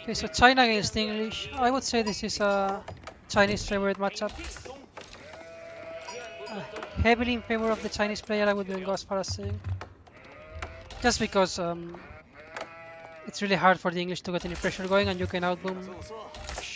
Okay, so China against English. I would say this is a Chinese favorite matchup. Heavily in favor of the Chinese player, I would even go as far as saying. Just because it's really hard for the English to get any pressure going, and you can outboom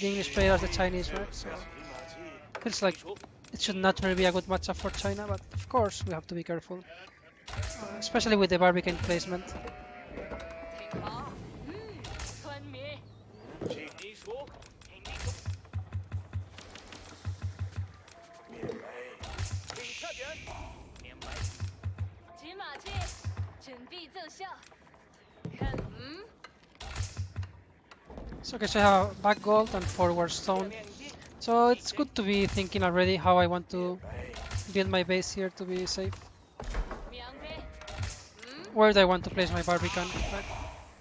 the English player as the Chinese, right? So feels like it should naturally be a good matchup for China, but of course we have to be careful, especially with the Barbican placement. So okay, so I have back gold and forward stone. So it's good to be thinking already how I want to build my base here to be safe. Where do I want to place my Barbican? Right.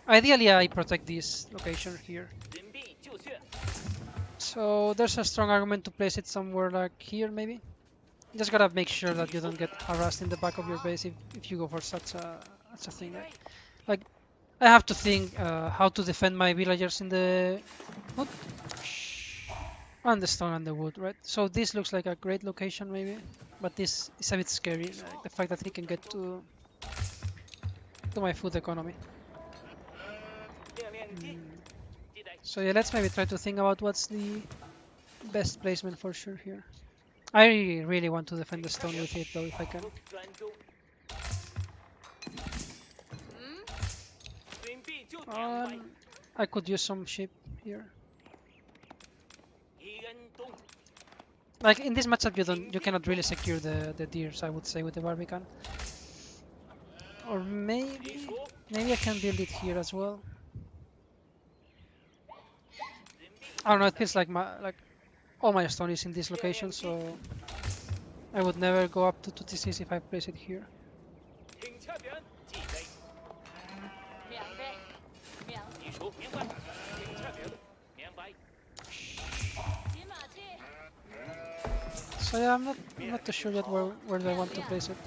Ideally, I protect this location here. So there's a strong argument to place it somewhere like here, maybe. You just gotta make sure that you don't get harassed in the back of your base if you go for such a thing, right? Like, I have to think how to defend my villagers in the wood and the stone and the wood, right? So this looks like a great location, maybe, but this is a bit scary, like the fact that he can get to my food economy. So yeah, let's maybe try to think about what's the best placement for sure here. I really want to defend the stone with it though, if I can. I could use some sheep here. Like in this matchup, you cannot really secure the deers, I would say, with the Barbican. Or maybe I can build it here as well. I don't know. It feels like all my stone is in this location, so I would never go up to 2 TCs if I place it here. So yeah, I'm not too sure yet where do I want to place it.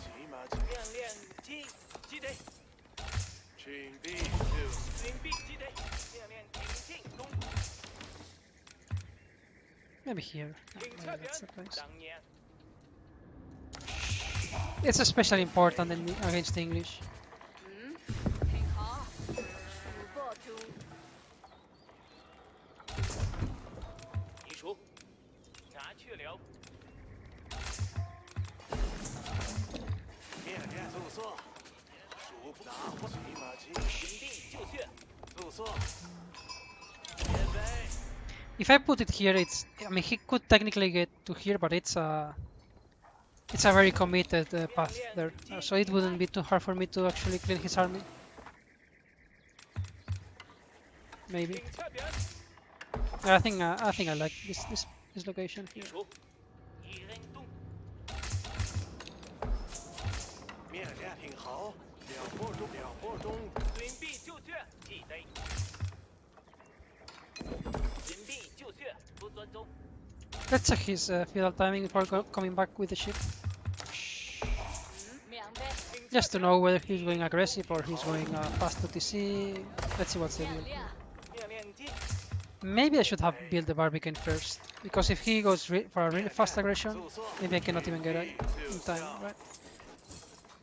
Maybe here. Maybe that's the place. It's especially important against the English. If I put it here, I mean, he could technically get to here, but it's a very committed path there, so it wouldn't be too hard for me to actually clean his army. Maybe. Yeah, I think I like this location here. Let's check his feudal timing before coming back with the ship. Just to know whether he's going aggressive or he's going fast to TC. Let's see what's the deal. Maybe I should have built the Barbican first, because if he goes for a really fast aggression, maybe I cannot even get it in time, right?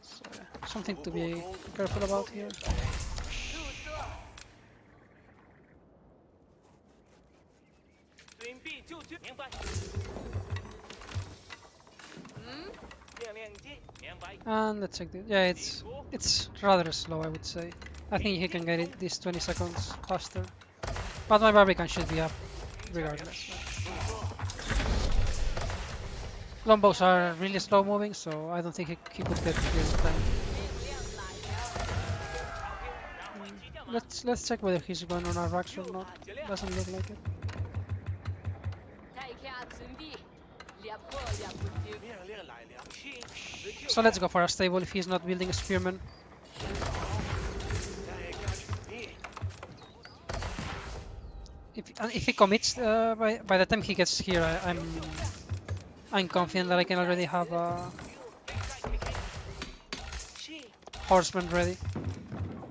So, something to be careful about here. And let's check this. Yeah, it's rather slow, I would say. I think he can get it this 20 seconds faster. But my Barbican should be up regardless. Longbows are really slow moving, so I don't think he could get here in time. Let's check whether he's going on our racks or not. Doesn't look like it. So let's go for a stable if he's not building a spearman. If he commits by the time he gets here, I'm confident that I can already have a horseman ready.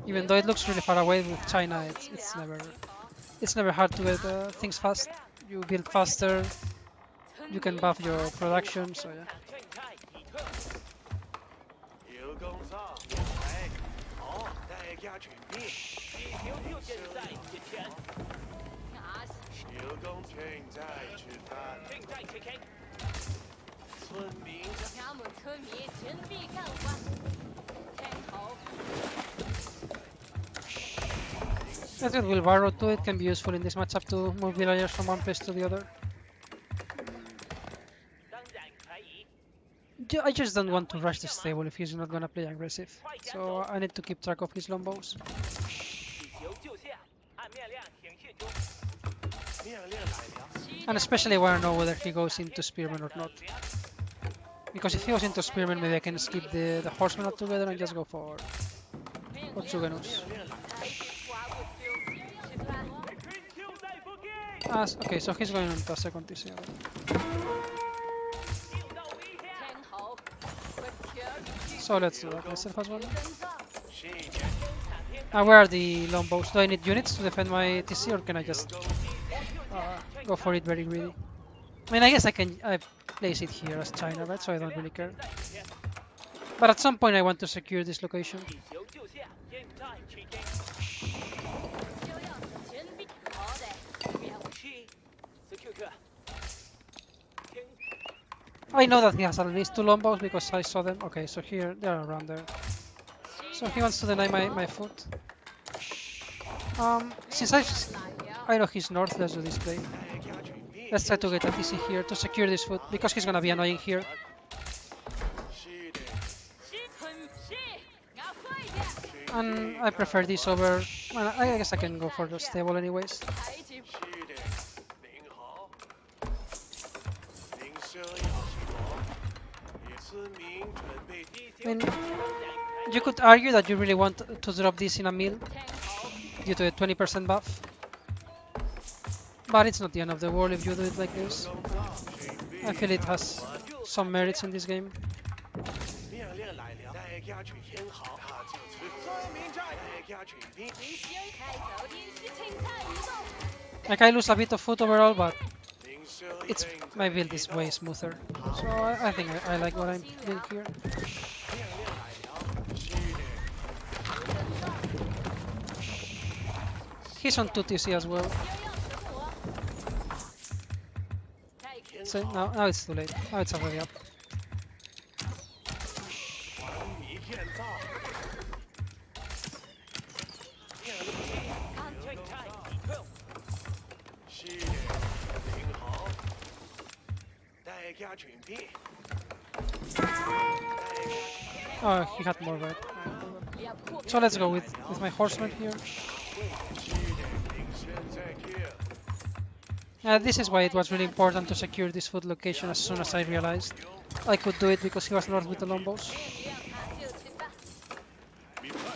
Even though it looks really far away with China, it's never hard to get things fast. You build faster, you can buff your production, so yeah. I think wheelbarrow too, it can be useful in this matchup to move villagers from one place to the other. I just don't want to rush this table if he's not gonna play aggressive, so I need to keep track of his lombos. And especially I want to know whether he goes into Spearman or not. Because if he goes into Spearman, maybe I can skip the Horseman altogether and just go for Tsuganus. Okay, so he's going into a second TC. So let's do that myself as well. Where are the lombos? Do I need units to defend my TC, or can I just go for it very greedy? I mean, I guess I place it here as China, right? So I don't really care. But at some point I want to secure this location. I know that he has at least 2 lombos because I saw them. Okay, so here, they are around there. So he wants to deny my foot. Since I know he's north, let's do this play. Let's try to get a TC here to secure this foot, because he's gonna be annoying here. And I prefer this over... Well, I guess I can go for the stable anyways. I mean, you could argue that you really want to drop this in a mill due to a 20% buff. But it's not the end of the world if you do it like this. I feel it has some merits in this game. Like, I lose a bit of foot overall, but my build is way smoother. So I think I like what I'm doing here. He's on 2 TC as well. So now it's too late. Now it's already up. Oh, he had more red. So let's go with my horseman here. This is why it was really important to secure this foot location as soon as I realized I could do it, because he was north with the lombos.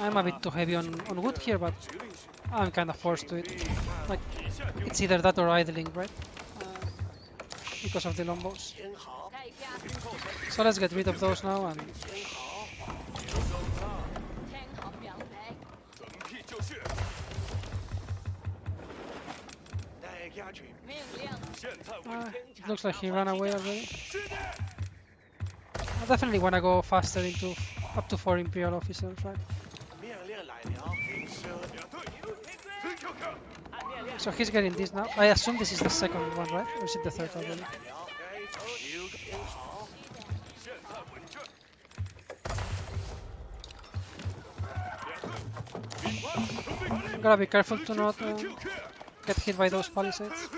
I'm a bit too heavy on wood here, but I'm kind of forced to it. Like, it's either that or idling, right? Because of the lombos. So let's get rid of those now and... it looks like he ran away already. I definitely want to go faster into up to 4 Imperial officers, right? So he's getting this now. I assume this is the second one, right? Or is it the third already? Gotta be careful to not get hit by those palisades.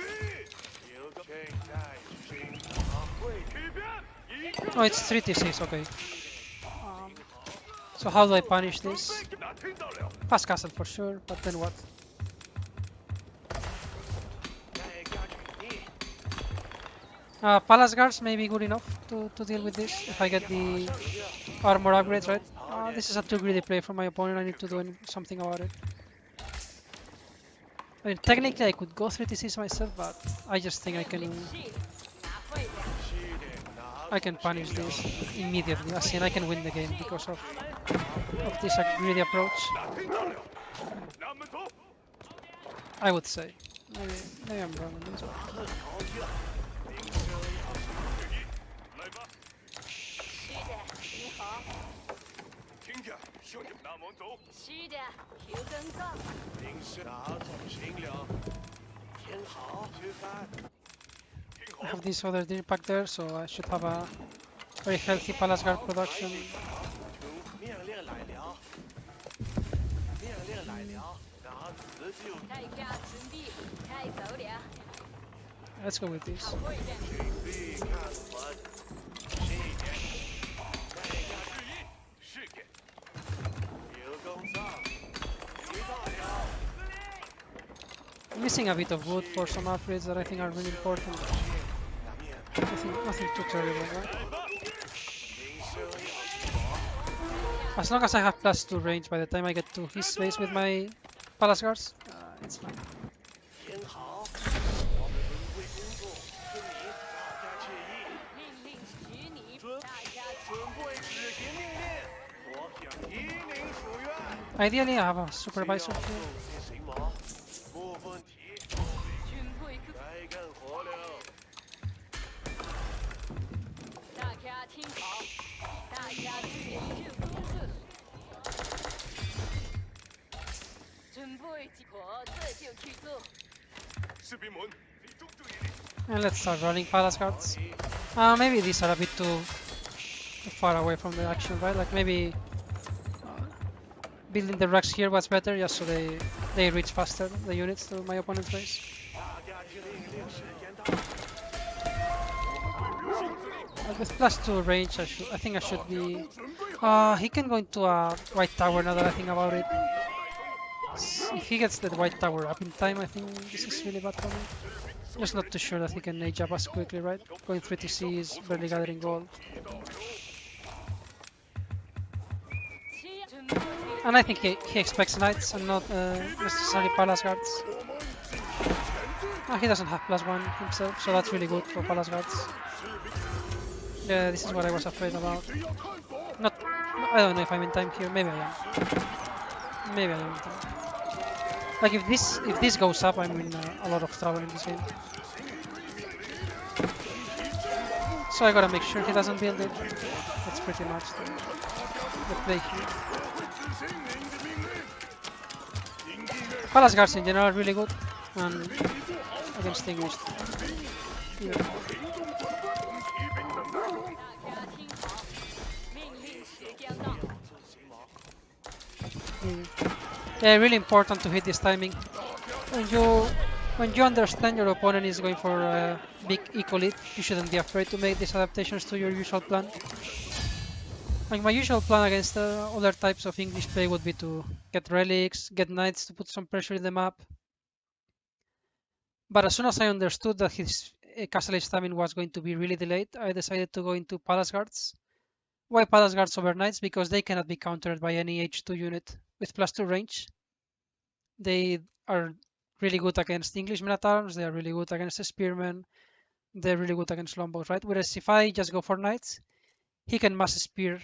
Oh, it's 3 TCs, okay. So how do I punish this? Pass castle for sure, but then what? Palace guards may be good enough to deal with this if I get the armor upgrades, right? This is a too greedy play for my opponent. I need to do something about it. I mean, technically I could go 3 TCs myself, but I just think I can punish this immediately. As in, I can win the game because of of this greedy approach. I would say. Maybe I'm wrong on this one. I have this other deer pack there, so I should have a very healthy Palace Guard production. Let's go with this. I'm missing a bit of wood for some upgrades that I think are really important. Nothing too terrible, right? As long as I have +2 range by the time I get to his base with my Palace Guards, it's fine. Ideally, I have a supervisor here. And let's start running Palace Guards. Maybe these are a bit too far away from the action, right? Like maybe building the racks here was better, just so they reach faster, the units, to my opponent's base. With +2 range, I think I should be... he can go into a white tower now that I think about it. If he gets that white tower up in time, I think this is really bad for me. Just not too sure that he can age up as quickly, right? Going 3 TC is barely gathering gold. And I think he expects knights and not necessarily Palace Guards. He doesn't have +1 himself, so that's really good for Palace Guards. Yeah, this is what I was afraid about. I don't know if I'm in time here. Maybe I am. Maybe I am in time. Like if this goes up, I'm in a lot of trouble in this game. So I gotta make sure he doesn't build it. That's pretty much the play here. Palace Guards in general are really good, and against English. Yeah. Yeah, really important to hit this timing. When you understand your opponent is going for a big eco lead, you shouldn't be afraid to make these adaptations to your usual plan. Like my usual plan against other types of English play would be to get relics, get knights to put some pressure in the map. But as soon as I understood that his castle age timing was going to be really delayed, I decided to go into Palace Guards. Why Palace Guards over Knights? Because they cannot be countered by any H2 unit with +2 range. They are really good against English men-at-arms, they are really good against spearmen, they're really good against longbows, right? Whereas if I just go for Knights, he can mass spear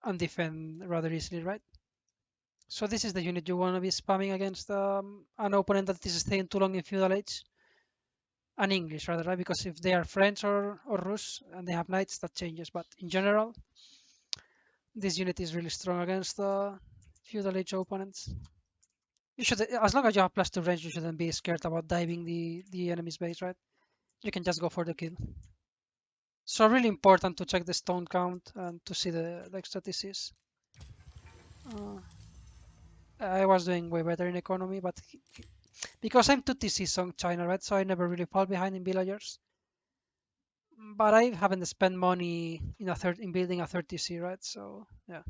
and defend rather easily, right? So this is the unit you want to be spamming against an opponent that is staying too long in Feudal Age. And English rather, right? Because if they are French or Rus and they have Knights, that changes. But in general, this unit is really strong against Feudal Age opponents. You should, as long as you have +2 range, you shouldn't be scared about diving the enemy's base, right? You can just go for the kill. So really important to check the stone count and to see the extra TCs. I was doing way better in economy, but because I'm 2 TCs on China, right? So I never really fall behind in villagers. But I haven't spent money in building a 3rd TC, right? So yeah.